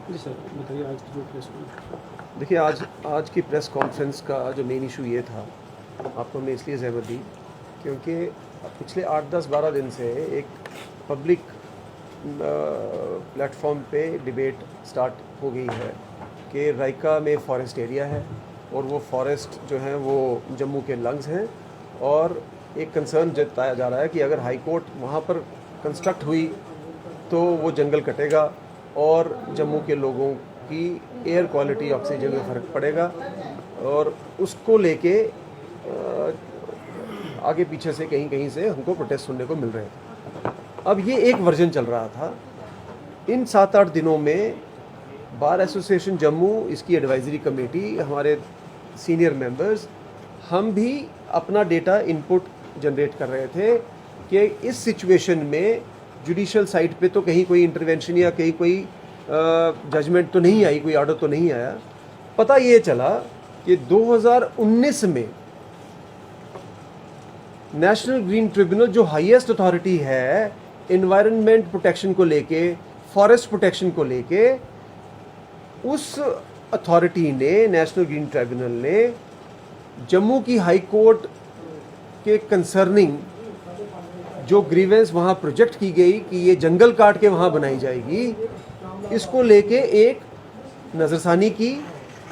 जी sir, बताइए आज की जो प्रेस कॉन्फ्रेंस। देखिए, आज की प्रेस कॉन्फ्रेंस का जो मेन इशू ये था, आपको हमने इसलिए ज़हमत दी क्योंकि पिछले 8-10-12 दिन से एक पब्लिक प्लेटफॉर्म पे डिबेट स्टार्ट हो गई है कि रायका में फॉरेस्ट एरिया है और वो फॉरेस्ट जो है वो जम्मू के लंग्स हैं, और एक कंसर्न जताया जा रहा है कि अगर हाई कोर्ट वहाँ पर कंस्ट्रक्ट हुई तो वो जंगल कटेगा और जम्मू के लोगों की एयर क्वालिटी, ऑक्सीजन में फ़र्क पड़ेगा, और उसको लेके आगे पीछे से कहीं कहीं से हमको प्रोटेस्ट सुनने को मिल रहे थे। अब ये एक वर्जन चल रहा था। इन 7-8 दिनों में बार एसोसिएशन जम्मू, इसकी एडवाइजरी कमेटी, हमारे सीनियर मेंबर्स, हम भी अपना डेटा इनपुट जनरेट कर रहे थे कि इस सिचुएशन में जुडिशल साइड पे तो कहीं कोई इंटरवेंशन या कहीं कोई जजमेंट तो नहीं आई, कोई ऑर्डर तो नहीं आया। पता ये चला कि 2019 में नेशनल ग्रीन ट्रिब्यूनल, जो हाईएस्ट अथॉरिटी है एनवायरनमेंट प्रोटेक्शन को लेके, फॉरेस्ट प्रोटेक्शन को लेके, उस अथॉरिटी ने, नेशनल ग्रीन ट्रिब्यूनल ने जम्मू की हाई कोर्ट के कंसर्निंग जो ग्रीवेंस वहाँ प्रोजेक्ट की गई कि ये जंगल काट के वहाँ बनाई जाएगी, इसको लेके एक नज़रसानी की,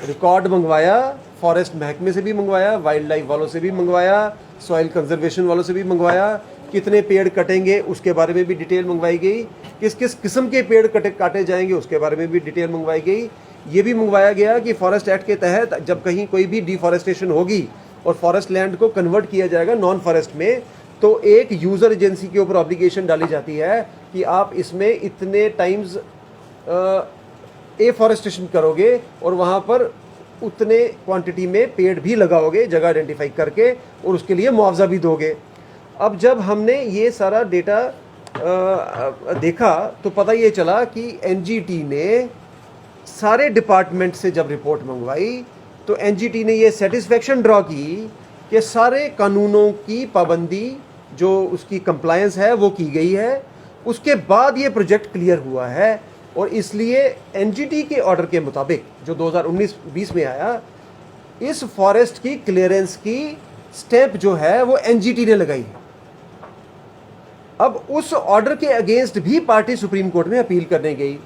रिकॉर्ड मंगवाया, फॉरेस्ट महकमे से भी मंगवाया, वाइल्ड लाइफ वालों से भी मंगवाया, सॉइल कंजर्वेशन वालों से भी मंगवाया, कितने पेड़ कटेंगे उसके बारे में भी डिटेल मंगवाई गई, किस किस किस्म के पेड़ काटे जाएंगे उसके बारे में भी डिटेल मंगवाई गई। ये भी मंगवाया गया कि फॉरेस्ट एक्ट के तहत जब कहीं कोई भी डिफॉरेस्टेशन होगी और फॉरेस्ट लैंड को कन्वर्ट किया जाएगा नॉन फॉरेस्ट में, तो एक यूज़र एजेंसी के ऊपर ऑब्लिगेशन डाली जाती है कि आप इसमें इतने टाइम्स एफॉरेस्टेशन करोगे और वहाँ पर उतने क्वांटिटी में पेड़ भी लगाओगे, जगह आइडेंटिफाई करके, और उसके लिए मुआवजा भी दोगे। अब जब हमने ये सारा डेटा देखा तो पता ये चला कि एनजीटी ने सारे डिपार्टमेंट से जब रिपोर्ट मंगवाई तो एनजीटी ने ये सेटिस्फेक्शन ड्रॉ की कि सारे कानूनों की पाबंदी जो उसकी कंप्लायंस है वो की गई है। उसके बाद ये प्रोजेक्ट क्लियर हुआ है, और इसलिए एनजीटी के ऑर्डर के मुताबिक जो 2019-20 में आया, इस फॉरेस्ट की क्लियरेंस की स्टैंप जो है वो एनजीटी ने लगाई है। अब उस ऑर्डर के अगेंस्ट भी पार्टी सुप्रीम कोर्ट में अपील करने गई।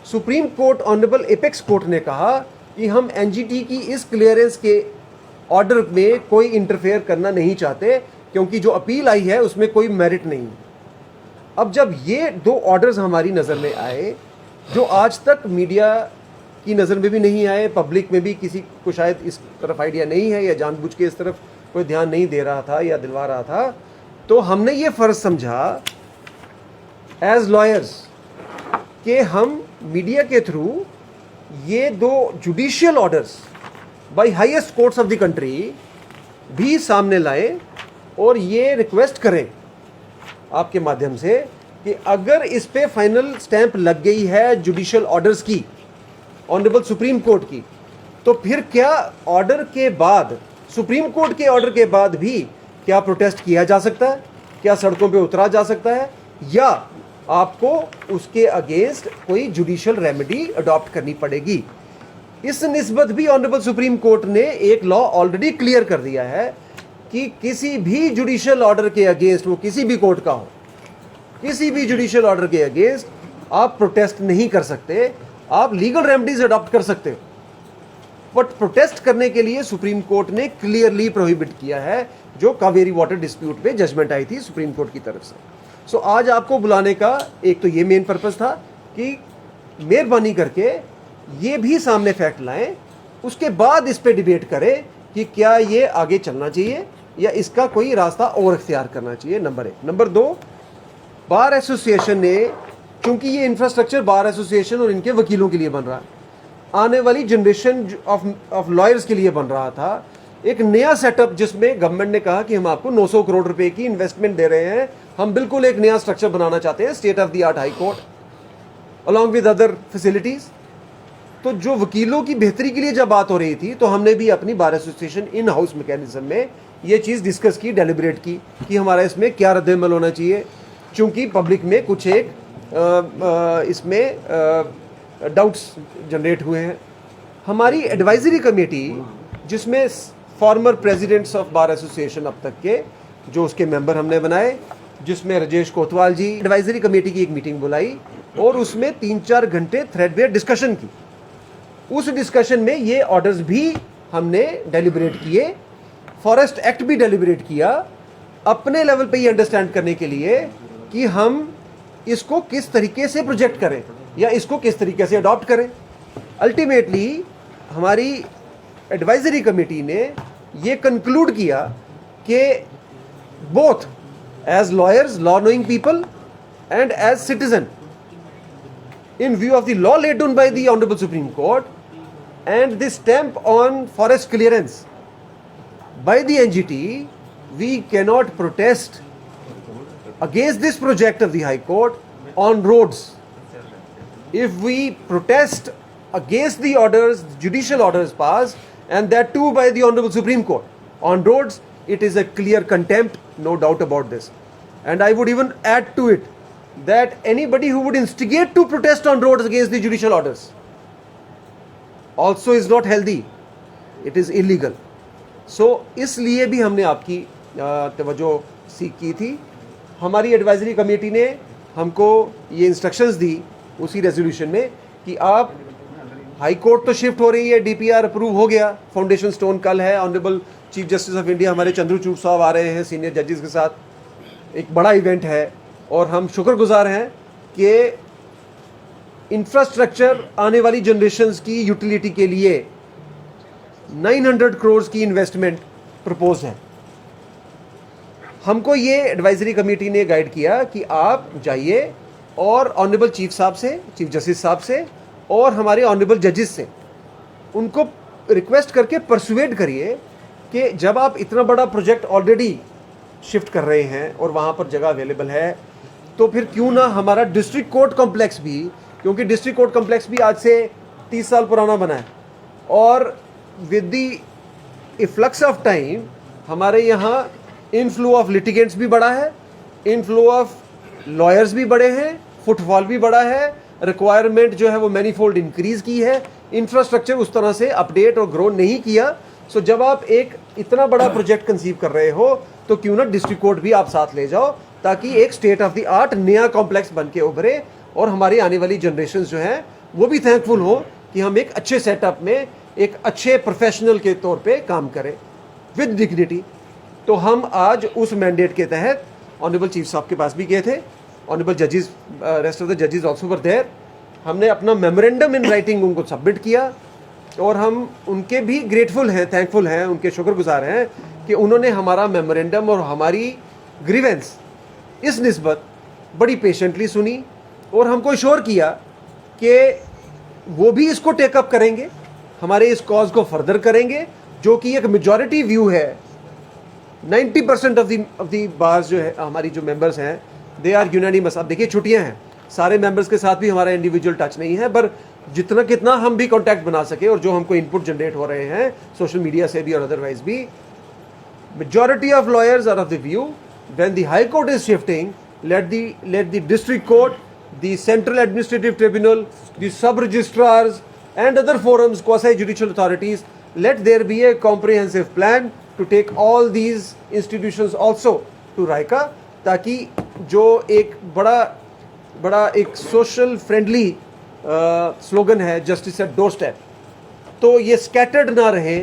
Supreme court, honourable apex court ने कहा कि हम एनजीटी की इस क्लियरेंस के ऑर्डर में कोई इंटरफेयर करना नहीं चाहते क्योंकि जो अपील आई है उसमें कोई मेरिट नहीं। अब जब ये दो ऑर्डर्स हमारी नज़र में आए, जो आज तक मीडिया की नज़र में भी नहीं आए, पब्लिक में भी किसी को शायद इस तरफ आइडिया नहीं है या जानबूझ के इस तरफ कोई ध्यान नहीं दे रहा था या दिलवा रहा था, तो हमने ये फ़र्ज समझा एज लॉयर्स कि हम मीडिया के थ्रू ये दो judicial orders by highest courts of the country भी सामने लाएं और ये रिक्वेस्ट करें आपके माध्यम से कि अगर इस पे फाइनल स्टैंप लग गई है जुडिशियल ऑर्डर्स की, ऑनरेबल सुप्रीम कोर्ट की, तो फिर क्या ऑर्डर के बाद, सुप्रीम कोर्ट के ऑर्डर के बाद भी क्या प्रोटेस्ट किया जा सकता है, क्या सड़कों पे उतरा जा सकता है, या आपको उसके अगेंस्ट कोई जुडिशियल रेमेडी अडॉप्ट करनी पड़ेगी। इस निस्बत भी ऑनरेबल सुप्रीम कोर्ट ने एक लॉ ऑलरेडी क्लियर कर दिया है कि किसी भी जुडिशियल ऑर्डर के अगेंस्ट, वो किसी भी कोर्ट का हो, किसी भी जुडिशियल ऑर्डर के अगेंस्ट आप प्रोटेस्ट नहीं कर सकते। आप लीगल रेमेडीज अडॉप्ट कर सकते हो, बट प्रोटेस्ट करने के लिए सुप्रीम कोर्ट ने क्लियरली प्रोहिबिट किया है, जो कावेरी वाटर डिस्प्यूट पे जजमेंट आई थी सुप्रीम कोर्ट की तरफ से। सो आज आपको बुलाने का एक तो ये मेन पर्पस था कि मेहरबानी करके ये भी सामने फैक्ट लाएं, उसके बाद इस पे डिबेट करें कि क्या ये आगे चलना चाहिए या इसका कोई रास्ता और इख्तियार करना चाहिए, नंबर 1। नंबर 2, बार एसोसिएशन ने, चूंकि ये इंफ्रास्ट्रक्चर बार एसोसिएशन और इनके वकीलों के लिए बन रहा है, आने वाली जनरेशन ऑफ लॉयर्स के लिए बन रहा था, एक नया सेटअप जिसमें गवर्नमेंट ने कहा कि हम आपको 900 करोड़ रुपए की इन्वेस्टमेंट दे रहे हैं, हम बिल्कुल एक नया स्ट्रक्चर बनाना चाहते हैं, state of the art high court along with other facilities. तो जो वकीलों की बेहतरी के लिए जब बात हो रही थी, तो हमने भी अपनी bar association in house mechanism में ये चीज़ डिस्कस की, डेलिब्रेट की कि हमारा इसमें क्या रद्द-ए-अमल होना चाहिए, चूँकि पब्लिक में कुछ एक इसमें डाउट्स जनरेट हुए हैं। हमारी एडवाइजरी कमेटी, जिसमें former presidents of bar association अब तक के जो उसके मेंबर हमने बनाए, जिसमें राजेश कोतवाल जी, एडवाइजरी कमेटी की एक मीटिंग बुलाई और उसमें 3-4 घंटे थ्रेडबेयर डिस्कशन की। उस डिस्कशन में ये ऑर्डर्स भी हमने डेलिब्रेट किए, फॉरेस्ट एक्ट भी डेलिब्रेट किया, अपने लेवल पे ये अंडरस्टैंड करने के लिए कि हम इसको किस तरीके से प्रोजेक्ट करें या इसको किस तरीके से अडॉप्ट करें। अल्टीमेटली हमारी एडवाइजरी कमेटी ने ये कंक्लूड किया कि both as lawyers, law knowing people and as citizen, in view of the law laid down by the Honorable Supreme Court and the stamp on forest clearance by the NGT, we cannot protest against this project of the High Court on roads. If we protest against the orders, judicial orders passed, and that too by the Honorable Supreme Court on roads, it is a clear contempt, no doubt about this. And I would even add to it that anybody who would instigate to protest on roads against the judicial orders also is not healthy, it is illegal. So इसलिए भी हमने आपकी तवज्जो सीख की थी। हमारी advisory committee ने हमको ये इंस्ट्रक्शंस दी उसी रेजोल्यूशन में कि आप, हाई कोर्ट तो शिफ्ट हो रही है, डीपीआर अप्रूव हो गया, फाउंडेशन स्टोन कल है, honourable chief justice of India हमारे चंद्रचूड़ साहब आ रहे हैं सीनियर जजेस के साथ, एक बड़ा इवेंट है और हम शुक्रगुजार हैं कि इंफ्रास्ट्रक्चर आने वाली जनरेशन्स की यूटिलिटी के लिए 900 करोड़ की इन्वेस्टमेंट प्रपोज है। हमको ये एडवाइजरी कमेटी ने गाइड किया कि आप जाइए और ऑनरेबल चीफ साहब से, चीफ जस्टिस साहब से और हमारे ऑनरेबल जजेस से उनको रिक्वेस्ट करके परसुएड करिए कि जब आप इतना बड़ा प्रोजेक्ट ऑलरेडी शिफ्ट कर रहे हैं और वहाँ पर जगह अवेलेबल है, तो फिर क्यों ना हमारा डिस्ट्रिक्ट कोर्ट कॉम्प्लेक्स भी, क्योंकि डिस्ट्रिक्ट कोर्ट कॉम्प्लेक्स भी आज से 30 साल पुराना बना है और with the efflux of time हमारे यहाँ इनफ्लो ऑफ लिटिगेंट्स भी बढ़ा है, इनफ्लो ऑफ लॉयर्स भी बढ़े हैं, फुटफॉल भी बढ़ा है, रिक्वायरमेंट जो है वो मैनीफोल्ड इंक्रीज की है, इंफ्रास्ट्रक्चर उस तरह से अपडेट और ग्रो नहीं किया। सो जब आप एक इतना बड़ा प्रोजेक्ट कंसीव कर रहे हो तो क्यों ना डिस्ट्रिक्ट कोर्ट भी आप साथ ले जाओ, ताकि एक स्टेट ऑफ द आर्ट नया कॉम्प्लेक्स बन के उभरे और हमारी आने वाली जनरेशन जो है वो भी थैंकफुल हो कि हम एक अच्छे सेटअप में एक अच्छे प्रोफेशनल के तौर पे काम करें विद डिग्निटी। तो हम आज उस मैंडेट के तहत ऑनरेबल चीफ साहब के पास भी गए थे, ऑनरेबल जजेस, रेस्ट ऑफ द जजेस आल्सो वर देयर। हमने अपना मेमोरेंडम इन राइटिंग उनको सबमिट किया और हम उनके भी ग्रेटफुल हैं, थैंकफुल हैं, उनके शुक्रगुजार हैं कि उन्होंने हमारा मेमोरेंडम और हमारी ग्रीवेंस इस निस्बत बड़ी पेशेंटली सुनी और हमको श्योर किया कि वो भी इसको टेकअप करेंगे, हमारे इस कॉज को फर्दर करेंगे, जो कि एक मेजॉरिटी व्यू है। 90% ऑफ दी बार्स जो है हमारी जो मेंबर्स हैं दे आर यूनानिमस। अब देखिए छुट्टियां हैं, सारे मेंबर्स के साथ भी हमारा इंडिविजुअल टच नहीं है, पर जितना कितना हम भी कांटेक्ट बना सके और जो हमको इनपुट जनरेट हो रहे हैं सोशल मीडिया से भी और अदरवाइज भी, majority of lawyers are of the view when the High Court is shifting, let the district court, the central administrative tribunal, the sub registrars and other forums, quasi judicial authorities, let there be a comprehensive plan to take all these institutions also to RICA, ताकि जो एक बड़ा एक social friendly slogan है justice eight door step, तो ये scattered ना रहे,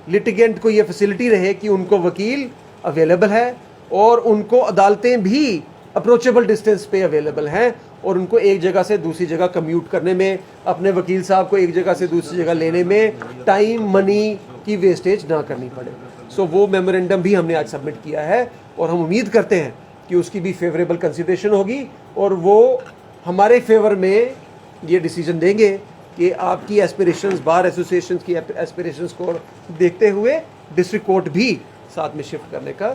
लिटिगेंट को ये फैसिलिटी रहे कि उनको वकील अवेलेबल है और उनको अदालतें भी अप्रोचेबल डिस्टेंस पे अवेलेबल हैं और उनको एक जगह से दूसरी जगह कम्यूट करने में, अपने वकील साहब को एक जगह से दूसरी जगह लेने में टाइम मनी की वेस्टेज ना करनी पड़े। सो वो मेमोरेंडम भी हमने आज सबमिट किया है और हम उम्मीद करते हैं कि उसकी भी फेवरेबल कंसिडरेशन होगी और वो हमारे फेवर में ये डिसीजन देंगे कि आपकी एस्पिरेशंस, बार एसोसिएशन की एस्पिरेशंस को देखते हुए डिस्ट्रिक्ट कोर्ट भी साथ में शिफ्ट करने का